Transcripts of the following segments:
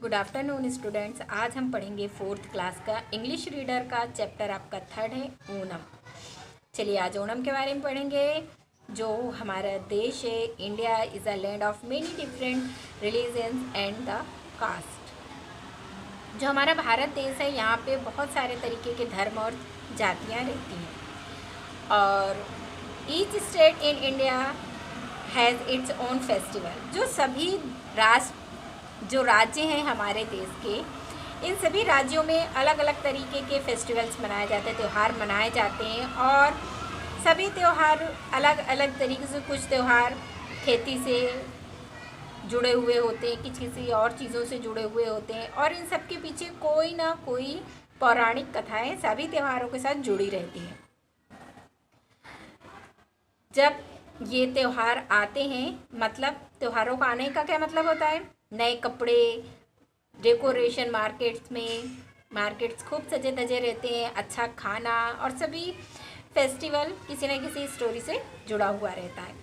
Good afternoon students. आज हम पढ़ेंगे फोर्थ क्लास का इंग्लिश रीडर का चैप्टर। आपका थर्ड है ओणम। चलिए आज ओणम के बारे में पढ़ेंगे। जो हमारा देश है, India is a land of many different religions and the caste. जो हमारा भारत देश है, यहाँ पे बहुत सारे तरीके के धर्म और जातियाँ रहती हैं और each state in India has its own festival. जो सभी जो राज्य हैं हमारे देश के, इन सभी राज्यों में अलग अलग तरीके के फेस्टिवल्स मनाए जाते हैं, त्यौहार मनाए जाते हैं। और सभी त्यौहार अलग अलग तरीके से, कुछ त्यौहार खेती से जुड़े हुए होते हैं, किसी और चीज़ों से जुड़े हुए होते हैं और इन सब के पीछे कोई ना कोई पौराणिक कथाएं सभी त्योहारों के साथ जुड़ी रहती हैं। जब ये त्यौहार आते हैं, मतलब त्योहारों का आने का क्या मतलब होता है? नए कपड़े, डेकोरेशन, मार्केट्स खूब सजे धजे रहते हैं, अच्छा खाना और सभी फेस्टिवल किसी न किसी स्टोरी से जुड़ा हुआ रहता है।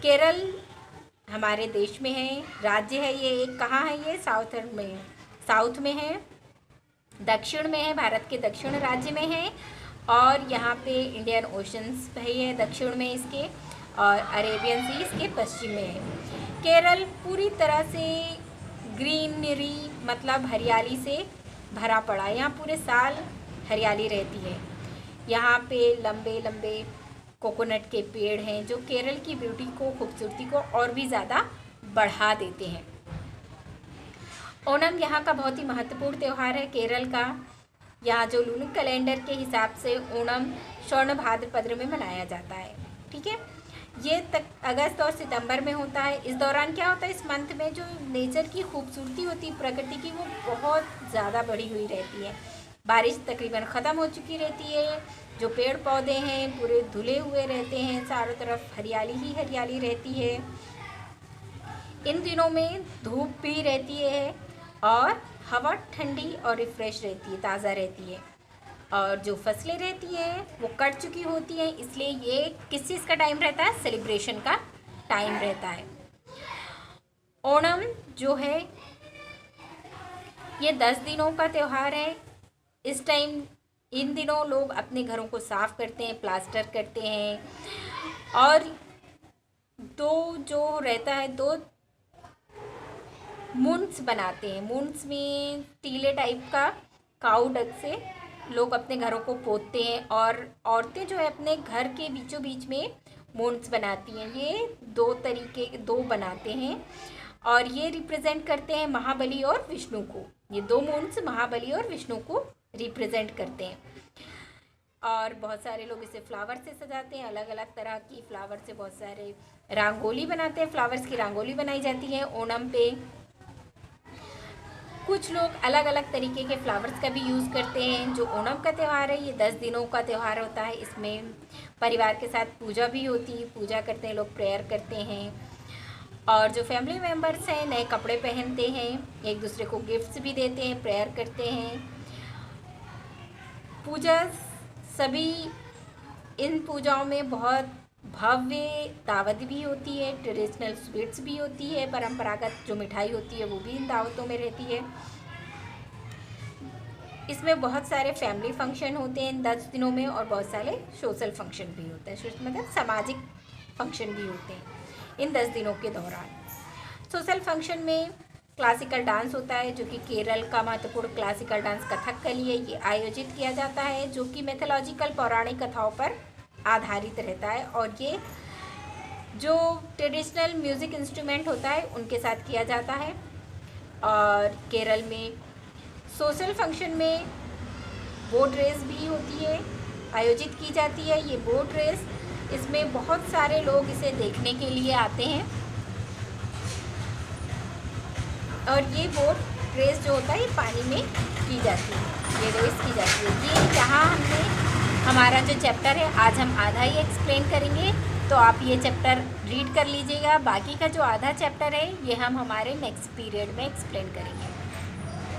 केरल हमारे देश में है, राज्य है ये। एक कहाँ है ये? साउथ में है, दक्षिण में है, भारत के दक्षिण राज्य में है। और यहाँ पे इंडियन ओशंस भी है दक्षिण में इसके, और अरेबियन सी इसके पश्चिम में है। केरल पूरी तरह से ग्रीनरी, मतलब हरियाली से भरा पड़ा है। यहाँ पूरे साल हरियाली रहती है। यहाँ पे लंबे लंबे कोकोनट के पेड़ हैं जो केरल की ब्यूटी को, खूबसूरती को और भी ज़्यादा बढ़ा देते हैं। ओणम यहाँ का बहुत ही महत्वपूर्ण त्यौहार है केरल का। यहाँ जो लूनर कैलेंडर के हिसाब से ओणम स्वर्ण भाद्रपद में मनाया जाता है। ठीक है, ये तक अगस्त और सितंबर में होता है। इस दौरान क्या होता है, इस मंथ में जो नेचर की खूबसूरती होती है, प्रकृति की, वो बहुत ज़्यादा बढ़ी हुई रहती है। बारिश तकरीबन ख़त्म हो चुकी रहती है। जो पेड़ पौधे हैं पूरे धुले हुए रहते हैं, चारों तरफ हरियाली ही हरियाली रहती है। इन दिनों में धूप भी रहती है और हवा ठंडी और रिफ्रेश रहती है, ताज़ा रहती है। और जो फसलें रहती हैं वो कट चुकी होती हैं, इसलिए ये किस चीज़ का टाइम रहता है? सेलिब्रेशन का टाइम रहता है। ओणम जो है ये 10 दिनों का त्यौहार है। इस टाइम, इन दिनों लोग अपने घरों को साफ करते हैं, प्लास्टर करते हैं और दो मुंड्स बनाते हैं। मुंड्स में टीले टाइप का काऊ डक से लोग अपने घरों को पोतते हैं और औरतें जो है अपने घर के बीचों बीच में मुंड्स बनाती हैं। ये दो बनाते हैं और ये रिप्रेजेंट करते हैं महाबली और विष्णु को। ये दो मुंड्स महाबली और विष्णु को रिप्रेजेंट करते हैं। और बहुत सारे लोग इसे फ्लावर से सजाते हैं, अलग अलग तरह की फ्लावर से बहुत सारे रंगोली बनाते हैं। फ्लावर्स की रंगोली बनाई जाती है ओणम पे। कुछ लोग अलग अलग तरीके के फ्लावर्स का भी यूज़ करते हैं। जो ओणम का त्यौहार है, ये 10 दिनों का त्यौहार होता है। इसमें परिवार के साथ पूजा भी होती है, पूजा करते हैं लोग, प्रेयर करते हैं। और जो फैमिली मेम्बर्स हैं नए कपड़े पहनते हैं, एक दूसरे को गिफ्ट्स भी देते हैं, प्रेयर करते हैं। पूजा, सभी इन पूजाओं में बहुत भव्य दावत भी होती है, ट्रेडिशनल स्वीट्स भी होती है, परंपरागत जो मिठाई होती है वो भी इन दावतों में रहती है। इसमें बहुत सारे फैमिली फंक्शन होते हैं इन 10 दिनों में और बहुत सारे सोशल फंक्शन भी होते हैं, मतलब सामाजिक फंक्शन भी होते हैं इन 10 दिनों के दौरान। सोशल फंक्शन में क्लासिकल डांस होता है, जो कि केरल का महत्वपूर्ण क्लासिकल डांस कथकली है। ये आयोजित किया जाता है जो कि मैथोलॉजिकल पौराणिक कथाओं पर आधारित रहता है और ये जो ट्रेडिशनल म्यूज़िक इंस्ट्रूमेंट होता है उनके साथ किया जाता है। और केरल में सोशल फंक्शन में बोट रेस भी होती है, आयोजित की जाती है। ये बोट रेस, इसमें बहुत सारे लोग इसे देखने के लिए आते हैं और ये बोट रेस जो होता है ये पानी में की जाती है, ये रेस की जाती है। ये यहाँ हमारा जो चैप्टर है आज हम आधा ही एक्सप्लेन करेंगे, तो आप ये चैप्टर रीड कर लीजिएगा। बाकी का जो आधा चैप्टर है ये हम हमारे नेक्स्ट पीरियड में एक्सप्लेन करेंगे।